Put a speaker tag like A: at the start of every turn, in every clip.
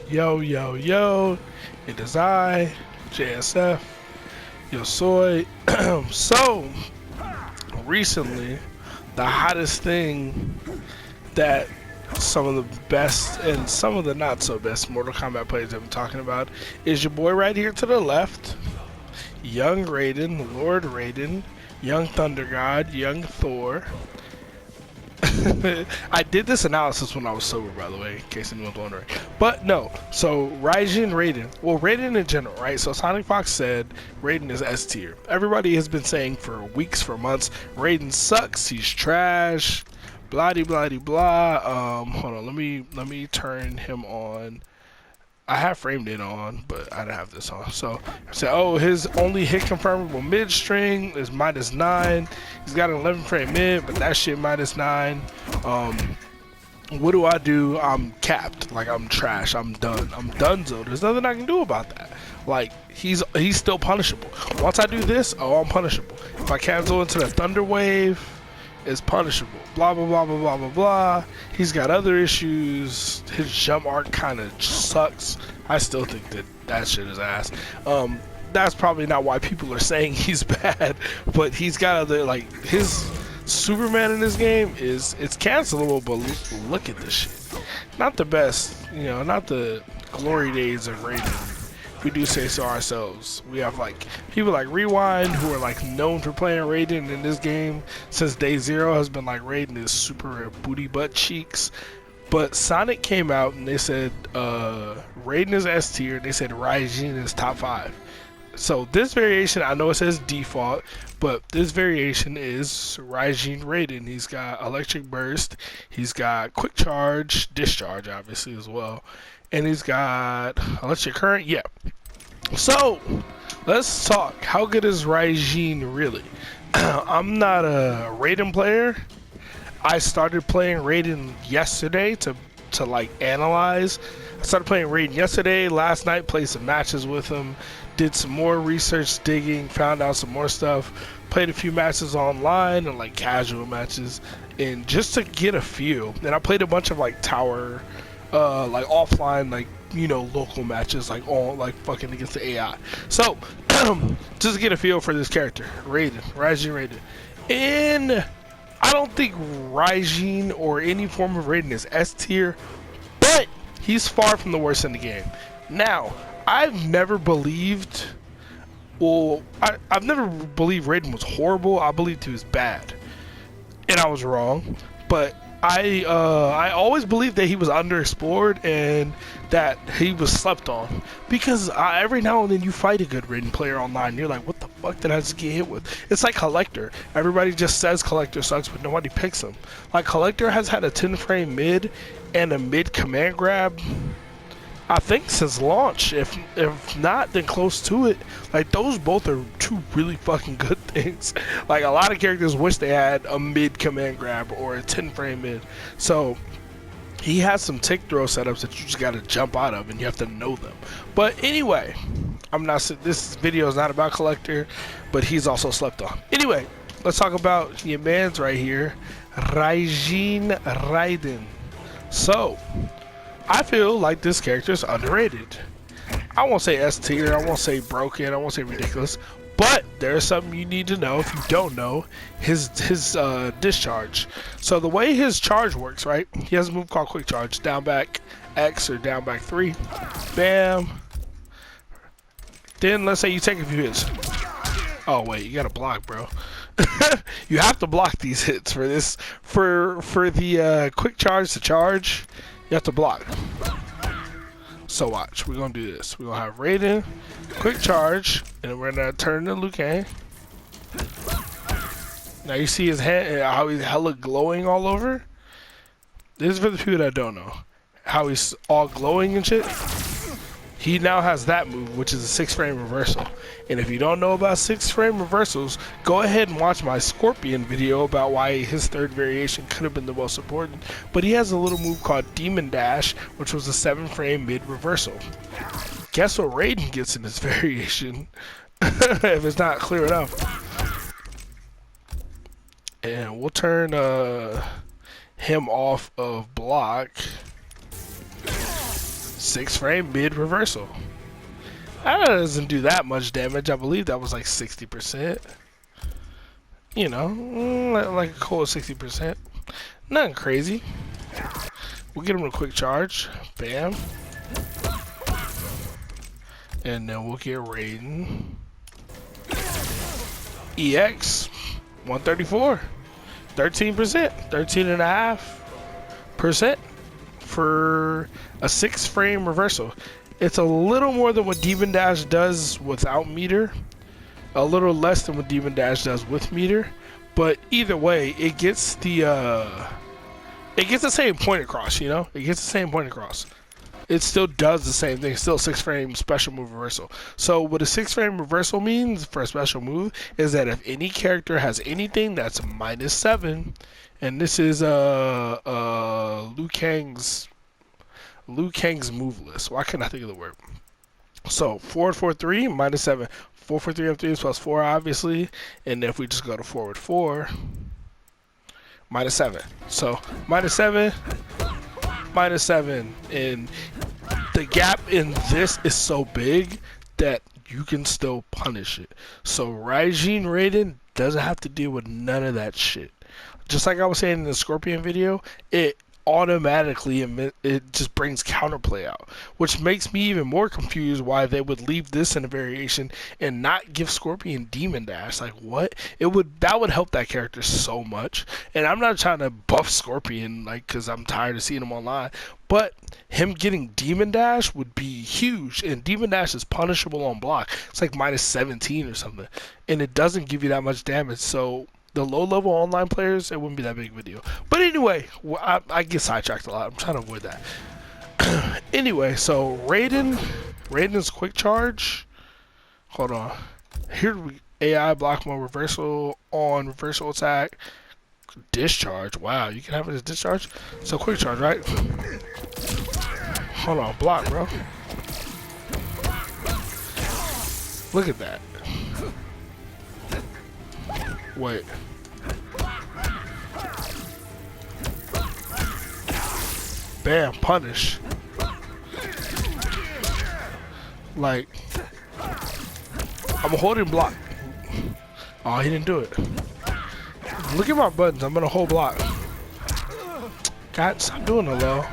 A: Yo, yo, yo, it is I, JSF, yo soy. So, recently, the hottest thing that some of the best and some of the not so best Mortal Kombat players have been talking about is your boy right here to the left, young Raiden, Lord Raiden, young Thunder God, young Thor. I did this analysis when I was sober, by the way, in case anyone's wondering. But no, so RAIJIN, Raiden. Well, Raiden in general, right? So Sonic Fox said Raiden is S tier. Everybody has been saying for weeks, for months, Raiden sucks. He's trash. Blah blah blah. Hold on. Let me turn him on. I have framed it on, but I don't have this on. So I said, oh, his only hit confirmable mid string is -9. He's got an 11 frame mid, but that shit -9. What do? I'm capped. Like, I'm trash. I'm done. I'm donezo. There's nothing I can do about that. Like, he's still punishable. Once I do this, oh, I'm punishable. If I cancel into the Thunder Wave, is punishable. Blah blah blah blah blah blah blah. He's got other issues. His jump arc kind of sucks. I still think that shit is ass. That's probably not why people are saying he's bad, but he's got other, like, his Superman in this game it's cancelable. But look at this shit. Not the best, not the glory days of Raiden. We do say so ourselves. We have like people like Rewind who are like known for playing Raiden in this game since day zero, has been like Raiden is super booty butt cheeks. But Sonic came out and they said Raiden is S tier. They said RAIJIN is top 5. So this variation, I know it says default, but this variation is RAIJIN Raiden. He's got electric burst, he's got quick charge, discharge obviously as well, and he's got electric current. Yeah. So let's talk. How good is RAIJIN really? I'm not a Raiden player. I started playing Raiden yesterday to like analyze. I started playing Raiden yesterday. Last night played some matches with him. Did some more research digging. Found out some more stuff. Played a few matches online and like casual matches, and just to get a feel. And I played a bunch of like tower, like offline, like local matches, like all like fucking against the AI. So just to get a feel for this character, RAIJIN Raiden. And I don't think RAIJIN or any form of Raiden is S tier, but he's far from the worst in the game. Now, I've never believed Raiden was horrible. I believed he was bad, and I was wrong. But I always believed that he was underexplored and that he was slept on, because every now and then you fight a good Raiden player online and you're like, what the fuck did I just get hit with? It's like Collector. Everybody just says Collector sucks, but nobody picks him. Like, Collector has had a 10 frame mid and a mid command grab, I think, since launch. If not, then close to it. Like, those both are two really fucking good things. Like, a lot of characters wish they had a mid command grab or a 10 frame mid. So he has some tick throw setups that you just gotta jump out of, and you have to know them. But anyway, this video is not about Collector, but he's also slept on. Anyway, let's talk about your man's right here, RAIJIN Raiden. So I feel like this character is underrated. I won't say S tier, I won't say broken, I won't say ridiculous, but there's something you need to know if you don't know: his discharge. So the way his charge works, right? He has a move called quick charge, down back X or down back 3. Bam. Then let's say you take a few hits. Oh wait, you gotta block, bro. You have to block these hits for this. For the quick charge to charge, you have to block. So watch, we're gonna do this. We're gonna have Raiden, quick charge, and we're gonna turn to Liu Kang. Now you see his hand, how he's hella glowing all over. This is for the people that don't know how he's all glowing and shit. He now has that move, which is a 6 frame reversal. And if you don't know about 6 frame reversals, go ahead and watch my Scorpion video about why his third variation could have been the most important. But he has a little move called Demon Dash, which was a 7 frame mid reversal. Guess what Raiden gets in this variation? If it's not clear enough. And we'll turn him off of block. 6 frame mid reversal. That doesn't do that much damage. I believe that was like 60%. You know, like a cool 60%. Nothing crazy. We'll get him a quick charge. Bam. And then we'll get Raiden. EX 134. 13%. 13.5% for a 6 frame reversal. It's a little more than what Demon Dash does without meter. A little less than what Demon Dash does with meter. But either way, it gets the same point across, you know? It gets the same point across. It still does the same thing. It's still 6 frame special move reversal. So what a 6 frame reversal means for a special move is that if any character has anything that's -7, and this is Liu Kang's move list. Why can't I think of the word? So forward 4-3 -7. 4-4-3 up 3 is +4 obviously, and if we just go to forward 4 -7. So -7. -7, and the gap in this is so big that you can still punish it. So Raiden doesn't have to deal with none of that shit. Just like I was saying in the Scorpion video, it automatically it just brings counterplay out, which makes me even more confused why they would leave this in a variation and not give Scorpion Demon Dash. Like what? That would help that character so much. And I'm not trying to buff Scorpion like because I'm tired of seeing him online, but him getting Demon Dash would be huge, and Demon Dash is punishable on block. It's like -17 or something, and it doesn't give you that much damage. So the low-level online players, it wouldn't be that big of a deal. But anyway, I get sidetracked a lot. I'm trying to avoid that. Anyway, so Raiden's quick charge. Hold on. Here we AI block mode reversal on reversal attack. Discharge. Wow, you can have it as discharge. So quick charge, right? Hold on, block, bro. Look at that. Wait. Bam, punish. Like, I'm holding block. Oh, he didn't do it. Look at my buttons. I'm gonna hold block. God, stop doing it, low.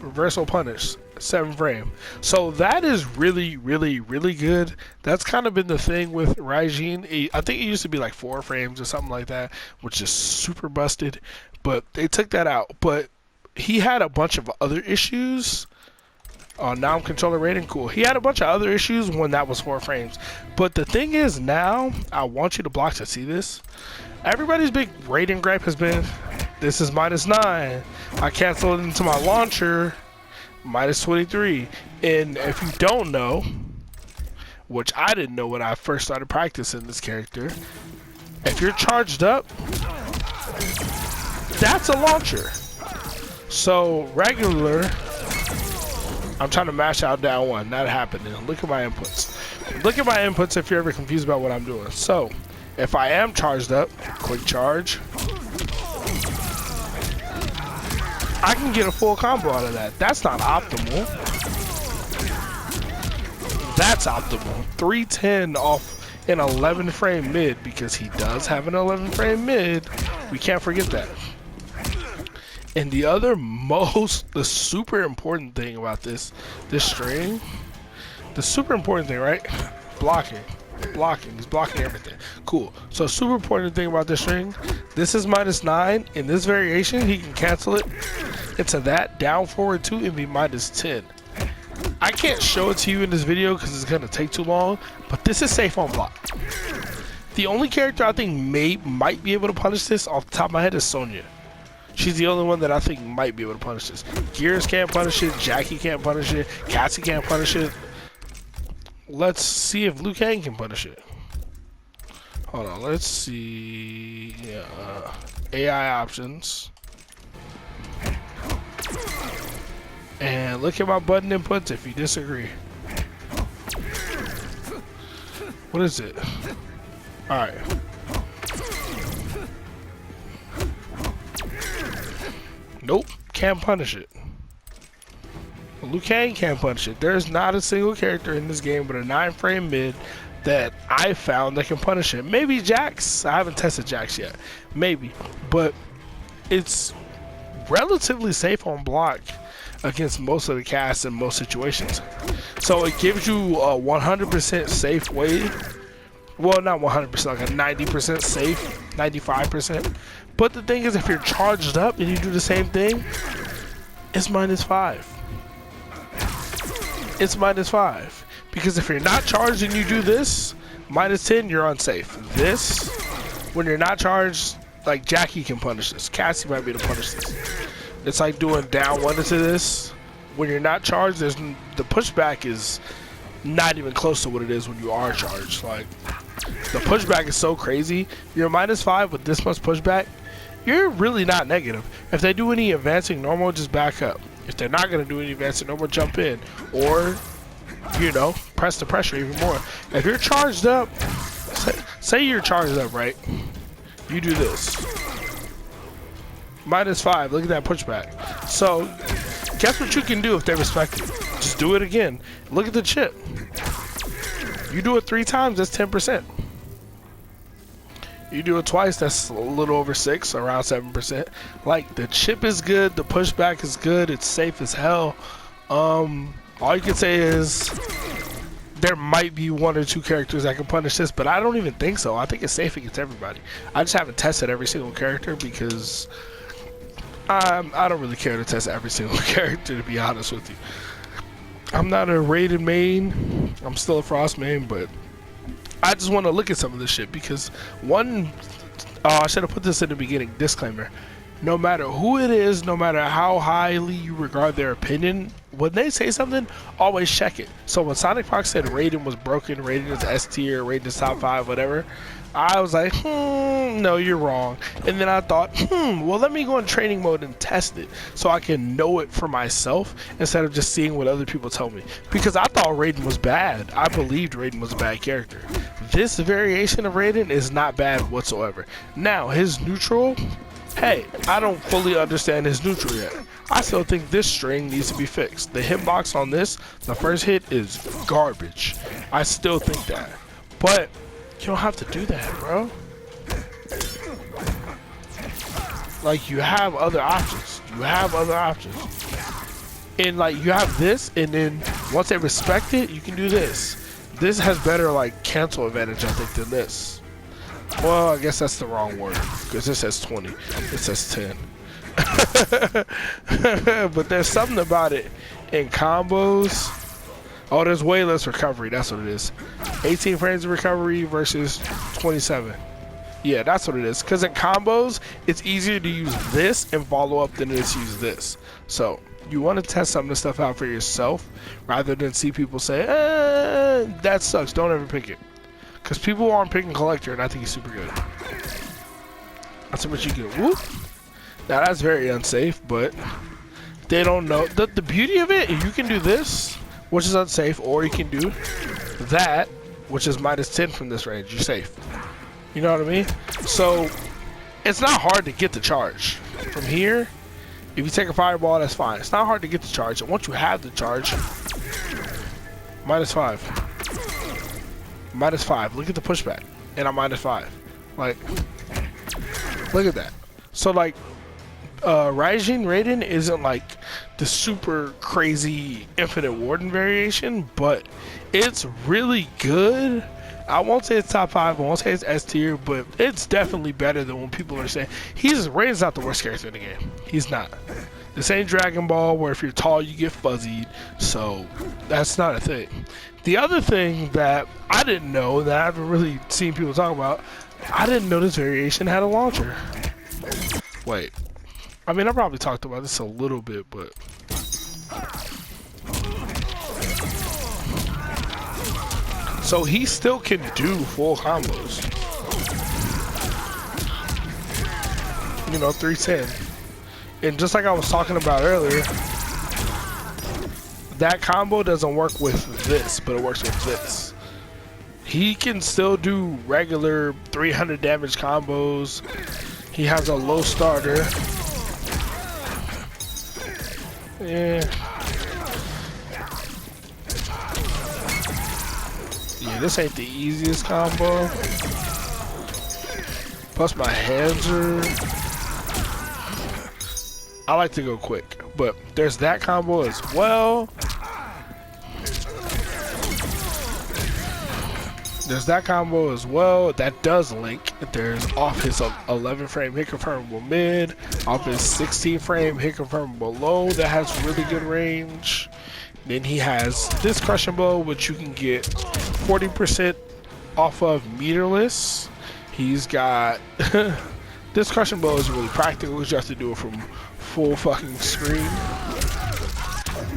A: Reversal punish. 7 frame. So that is really, really, really good. That's kind of been the thing with RAIJIN. I think it used to be like 4 frames or something like that, which is super busted. But they took that out. But he had a bunch of other issues. Oh, now I'm controlling Raiden. Cool. He had a bunch of other issues when that was 4 frames. But the thing is now, I want you to block to see this. Everybody's big Raiden gripe has been, this is -9. I canceled it into my launcher. -23. And if you don't know, which I didn't know when I first started practicing this character, if you're charged up, that's a launcher. So regular, I'm trying to mash out down 1, not happening. Look at my inputs. Look at my inputs if you're ever confused about what I'm doing. So if I am charged up, quick charge, I can get a full combo out of that. That's not optimal. That's optimal. 310 off an 11 frame mid, because he does have an 11 frame mid. We can't forget that. And the super important thing about this string, the super important thing, right? Blocking. He's blocking everything. Cool. So super important thing about this string, this is -9. In this variation, he can cancel it into that down forward 2 and be -10. I can't show it to you in this video because it's gonna take too long, but this is safe on block. The only character I think might be able to punish this off the top of my head is Sonya. She's the only one that I think might be able to punish this. Gears can't punish it, Jackie can't punish it, Cassie can't punish it. Let's see if Liu Kang can punish it. Hold on, let's see. AI options. And look at my button inputs if you disagree. What is it? Alright. Nope. can't punish it. Liu Kang can't punish it. There's not a single character in this game with a 9-frame mid that I found that can punish it. Maybe Jax. I haven't tested Jax yet. Maybe. But it's relatively safe on block against most of the cast in most situations. So it gives you a 100% safe way. Well, not 100%, like a 90% safe, 95%. But the thing is, if you're charged up and you do the same thing, it's -5. It's -5. Because if you're not charged and you do this, -10, you're unsafe. This, when you're not charged, like Jackie can punish this. Cassie might be able to punish this. It's like doing down 1 into this. When you're not charged, the pushback is not even close to what it is when you are charged. Like, the pushback is so crazy. You're -5 with this much pushback, you're really not negative. If they do any advancing normal, just back up. If they're not going to do any advancing normal, jump in. Or, you know, press the pressure even more. If you're charged up, say you're charged up, right? You do this. -5, look at that pushback. So, guess what you can do if they respect it? Just do it again. Look at the chip. You do it 3 times, that's 10%. You do it twice, that's a little over 6, around 7%. Like, the chip is good, the pushback is good, it's safe as hell. All you can say is there might be 1 or 2 characters that can punish this, but I don't even think so. I think it's safe against everybody. I just haven't tested every single character because I don't really care to test every single character, to be honest with you. I'm not a Raiden main. I'm still a Frost main, but I just want to look at some of this shit because I should have put this in the beginning, disclaimer. No matter who it is, no matter how highly you regard their opinion, when they say something, always check it. So when Sonic Fox said Raiden was broken, Raiden is S tier, Raiden is top 5, whatever, I was like, no, you're wrong. And then I thought, well, let me go in training mode and test it so I can know it for myself instead of just seeing what other people tell me. Because I thought Raiden was bad. I believed Raiden was a bad character. This variation of Raiden is not bad whatsoever. Now, his neutral, hey, I don't fully understand his neutral yet. I still think this string needs to be fixed. The hitbox on this, the first hit is garbage. I still think that. But you don't have to do that, bro. Like, you have other options. You have other options. And like, you have this, and then once they respect it, you can do this. This has better like cancel advantage, I think, than this. Well, I guess that's the wrong word because this says 20. It says 10. But there's something about it in combos. Oh, there's way less recovery. That's what it is. 18 frames of recovery versus 27. Yeah, that's what it is. Because in combos, it's easier to use this and follow up than it is to use this. So you want to test some of this stuff out for yourself rather than see people say, that sucks. Don't ever pick it. Because people aren't picking Collector, and I think he's super good. That's how much you get. Whoop. Now, that's very unsafe, but they don't know. The beauty of it, you can do this, which is unsafe, or you can do that, which is -10 from this range. You're safe. You know what I mean? So, it's not hard to get the charge. From here, if you take a fireball, that's fine. It's not hard to get the charge. And once you have the charge, -5. -5. Look at the pushback. And I'm -5. Like, look at that. So, like, Raiden isn't like the super crazy infinite warden variation, but it's really good. I won't say it's top 5, I won't say it's S tier, but it's definitely better than when people are saying Raiden's not the worst character in the game. He's not. This ain't Dragon Ball where if you're tall you get fuzzied, so that's not a thing. The other thing that I didn't know, that I haven't really seen people talk about, I didn't know this variation had a launcher. Wait. I mean, I probably talked about this a little bit, but so he still can do full combos. You know, 310. And just like I was talking about earlier, that combo doesn't work with this, but it works with this. He can still do regular 300 damage combos. He has a low starter. Yeah. Yeah, this ain't the easiest combo. Plus my hands are... I like to go quick, but there's that combo as well. There's that combo as well. That does link. There's off his 11 frame hit confirmable mid, off his 16 frame hit confirmable low that has really good range. Then he has this crushing blow, which you can get 40% off of meterless. He's got this crushing blow is really practical because you have to do it from full fucking screen.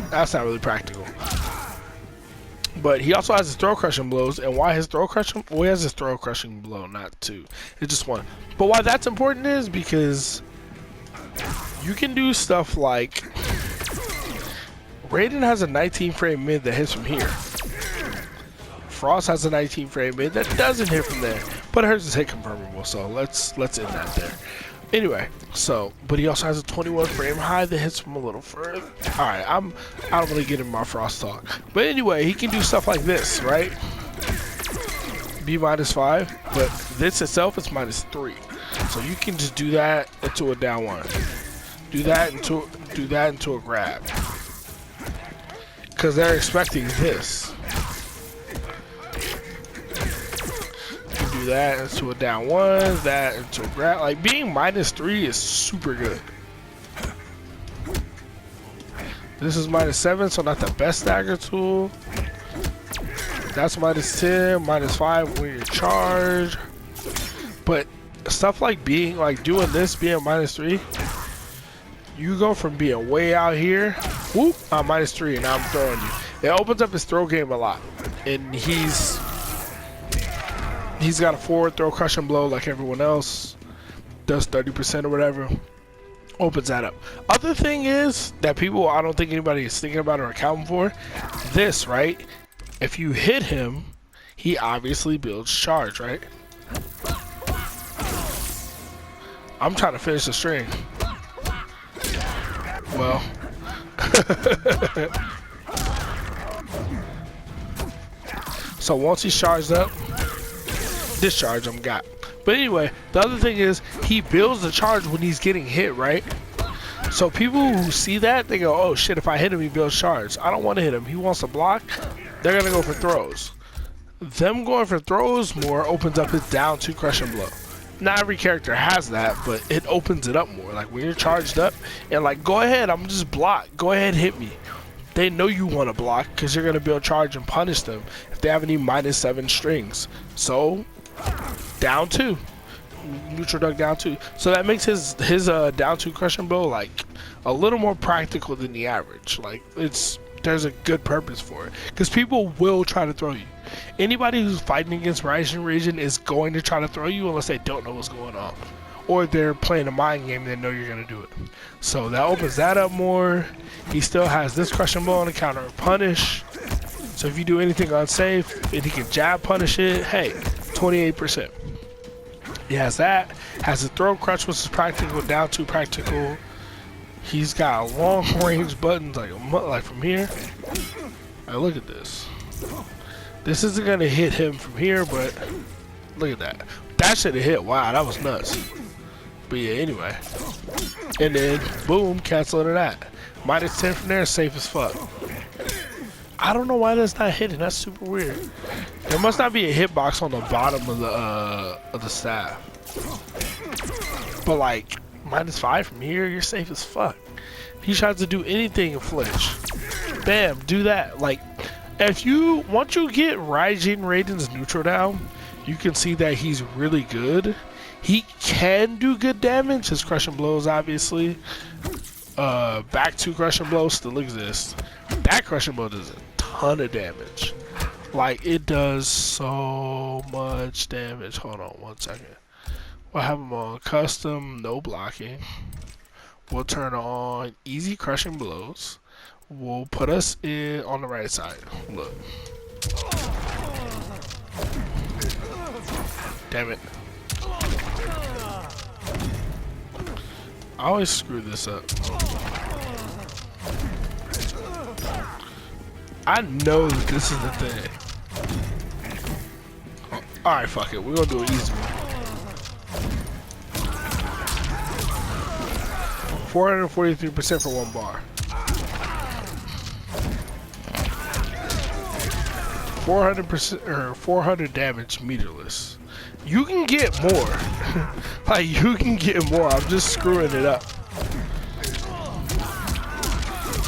A: That's not really practical. But he also has his throw crushing blows, and why his throw crushing? Well, he has his throw crushing blow, not two. It's just one. But why that's important is because you can do stuff like Raiden has a 19 frame mid that hits from here. Frost has a 19 frame mid that doesn't hit from there, but hers is hit confirmable. So let's end that there. Anyway, so, but he also has a 21 frame high that hits from a little further. Alright, I don't really get in my Frost talk. But anyway, he can do stuff like this, right? B -5, but this itself is -3. So you can just do that into a down one. Do that into a grab. Because they're expecting this. That into a down one, that into a grab. Like being -3 is super good. This is -7, so not the best stagger tool. That's -10, -5 when you're charged. But stuff like being like doing this, being -3, you go from being way out here, whoop, I'm -3, and now I'm throwing you. It opens up his throw game a lot, and he's got a forward throw crushing blow like everyone else. Does 30% or whatever. Opens that up. Other thing is that people, I don't think anybody is thinking about or accounting for. This, right? If you hit him, he obviously builds charge, right? I'm trying to finish the string. Well. So once he's charged up, discharge him got. But anyway, the other thing is he builds the charge when he's getting hit, right? So people who see that, they go, oh shit, if I hit him, he builds charge. I don't want to hit him. He wants to block. They're gonna go for throws. Them going for throws more opens up his down 2 crushing blow. Not every character has that, but it opens it up more. Like when you're charged up and like, go ahead, I'm just block. Go ahead, hit me. They know you want to block because you're gonna build charge and punish them if they have any -7 strings. So down 2, neutral duck down 2. So that makes his down 2 crushing blow like a little more practical than the average. Like there's a good purpose for it because people will try to throw you. Anybody who's fighting against RAIJIN is going to try to throw you unless they don't know what's going on, or they're playing a mind game. They know you're gonna do it. So that opens that up more. He still has this crushing blow on the counter punish. So if you do anything unsafe and he can jab punish it, hey, 28%. He has that. Has a throw crutch, which is practical, down 2 practical. He's got long range buttons like from here. Alright, look at this. This isn't gonna hit him from here, but look at that. That should have hit. Wow, that was nuts. But yeah, anyway. And then boom, cancel into that. -10 from there, safe as fuck. I don't know why that's not hitting. That's super weird. There must not be a hitbox on the bottom of the staff. But like -5 from here, you're safe as fuck. He tries to do anything and flinch. Bam, do that. Like once you get Raiden's neutral down, you can see that he's really good. He can do good damage. His crushing blows, obviously. Back 2 crushing blows still exist. That crushing blow does a ton of damage. Like it does so much damage. Hold on 1 second. We'll have him on custom, no blocking. We'll turn on easy crushing blows. We'll put us in on the right side. Look. Damn it. I always screw this up. I know that this is the thing. Alright, fuck it. We're gonna do an easy one. 443% for 1 bar. 400% or 400 damage meterless. You can get more. Like, you can get more. I'm just screwing it up.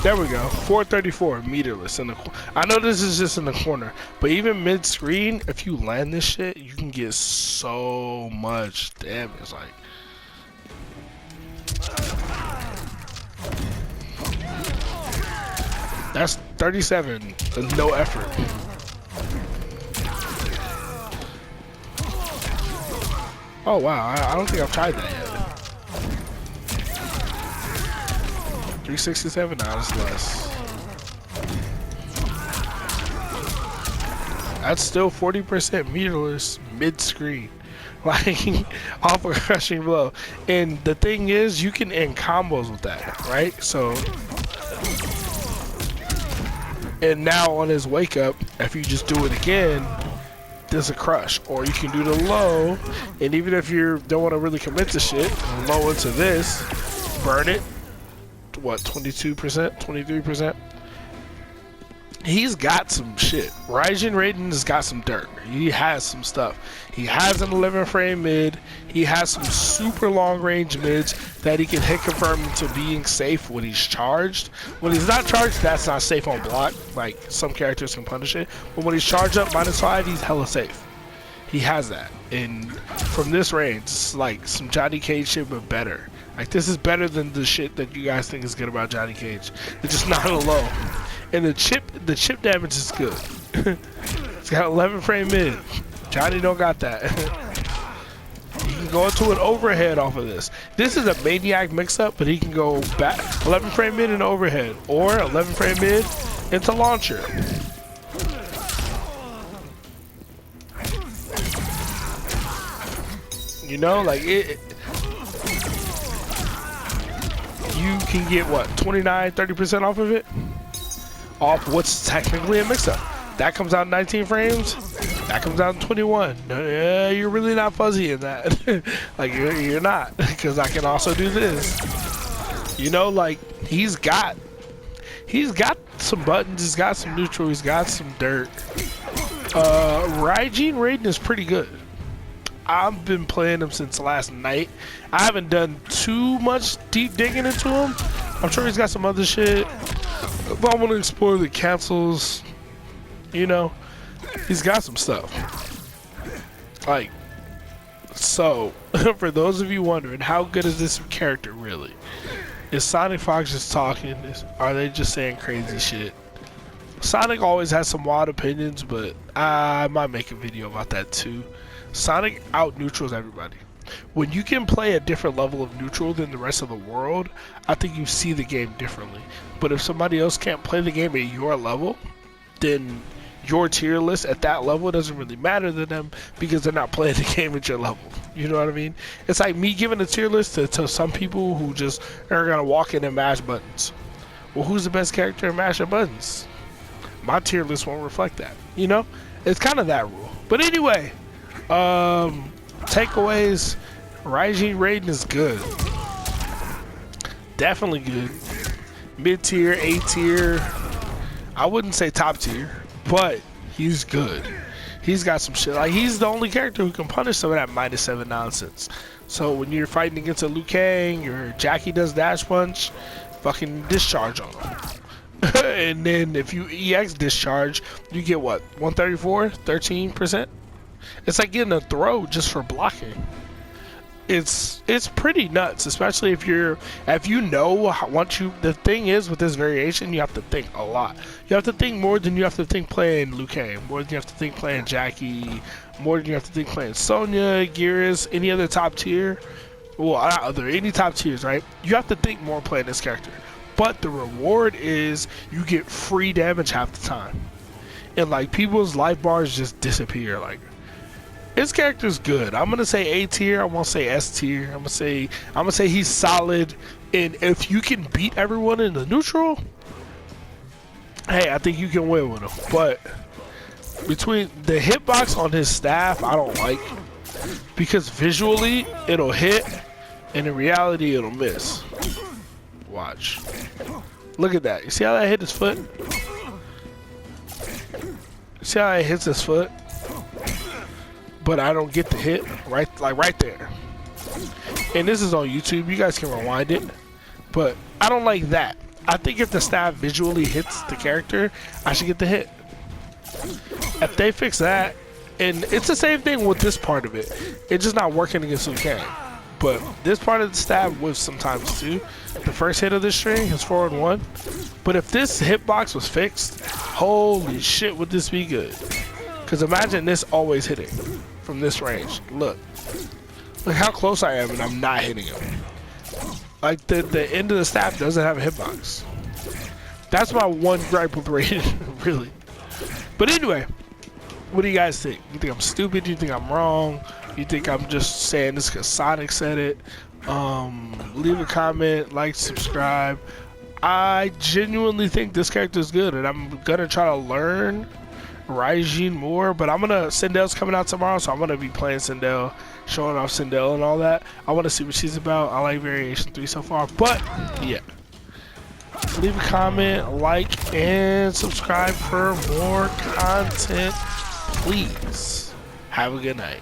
A: There we go. 434 meterless in the. I know this is just in the corner, but even mid screen, if you land this shit, you can get so much damage. Like, that's 37. With no effort. Oh wow, I don't think I've tried that yet. 367, nah, that's less. That's still 40% meterless mid-screen. Like, off a crushing blow. And the thing is, you can end combos with that, right? So, and now on his wake up, if you just do it again, there's a crush. Or you can do the low, and even if you don't want to really commit to shit, low into this, burn it. What, 22%, 23%? He's got some shit. RAIJIN has got some dirt. He has some stuff. He has an 11 frame mid. He has some super long range mids that he can hit confirm into being safe when he's charged. When he's not charged, that's not safe on block. Like, some characters can punish it. But when he's charged up -5, he's hella safe. He has that. And from this range, it's like some Johnny Cage shit, but better. Like, this is better than the shit that you guys think is good about Johnny Cage. It's just not a low. And the chip damage is good. It's got 11 frame mid. Johnny don't got that. You can go into an overhead off of this. This is a maniac mix-up, but he can go back 11 frame mid and overhead, or 11 frame mid into launcher. You know, like it. You can get what, 29, 30% off of it? Off what's technically a mix-up. That comes out in 19 frames. That comes out in 21. You're really not fuzzy in that. Like, you're not, because I can also do this. You know, like, he's got some buttons. He's got some neutral. He's got some dirt. RAIDEN is pretty good. I've been playing him since last night. I haven't done too much deep digging into him. I'm sure he's got some other shit. If I want to explore the capsules, you know, he's got some stuff. Like, so, for those of you wondering, how good is this character really? Is Sonic Fox just talking? Are they just saying crazy shit? Sonic always has some wild opinions, but I might make a video about that too. Sonic out neutrals everybody. When you can play a different level of neutral than the rest of the world, I think you see the game differently. But if somebody else can't play the game at your level, then your tier list at that level doesn't really matter to them because they're not playing the game at your level. You know what I mean? It's like me giving a tier list to some people who just are gonna walk in and mash buttons. Well, who's the best character in mashing buttons? My tier list won't reflect that. You know? It's kind of that rule. But anyway, takeaways, RAIDEN is good. Definitely good. Mid-tier, A-tier. I wouldn't say top tier, but he's good. He's got some shit. Like, he's the only character who can punish some of that -7 nonsense. So when you're fighting against a Liu Kang or Jackie does dash punch, fucking discharge on him. And then if you EX discharge, you get what? 134? 13%? It's like getting a throw just for blocking. It's pretty nuts, especially if you know the thing is with this variation, you have to think a lot. You have to think more than you have to think playing Liu Kang, more than you have to think playing Jackie, more than you have to think playing Sonya, Geras, any other top tier. Well, not any top tiers, right? You have to think more playing this character. But the reward is you get free damage half the time. And like people's life bars just disappear. Like, his character's good. I'm gonna say A tier. I won't say S tier. I'm gonna say he's solid. And if you can beat everyone in the neutral, hey, I think you can win with him. But between the hitbox on his staff, I don't like, because visually it'll hit, and in reality it'll miss. Watch. Look at that. You see how that hit his foot? See how it hits his foot? But I don't get the hit right, like right there. And this is on YouTube. You guys can rewind it. But I don't like that. I think if the staff visually hits the character, I should get the hit. If they fix that, and it's the same thing with this part of it. It's just not working against Liu Kang. But this part of the stab whiffs sometimes too. The first hit of this string is 4-1. But if this hitbox was fixed, holy shit, would this be good? Because imagine this always hitting from this range. Look how close I am, and I'm not hitting him. Like the end of the staff doesn't have a hitbox. That's my one gripe with Raiden, really. But anyway, what do you guys think? You think I'm stupid? You think I'm wrong? You think I'm just saying this because Sonic said it? Leave a comment, like, subscribe. I genuinely think this character is good, and I'm gonna try to learn RAIJIN more. But Sindel's coming out tomorrow, so I'm gonna be playing Sindel, showing off Sindel and all that. I want to see what she's about. I like Variation 3 so far, but yeah. Leave a comment, like, and subscribe for more content, please. Have a good night.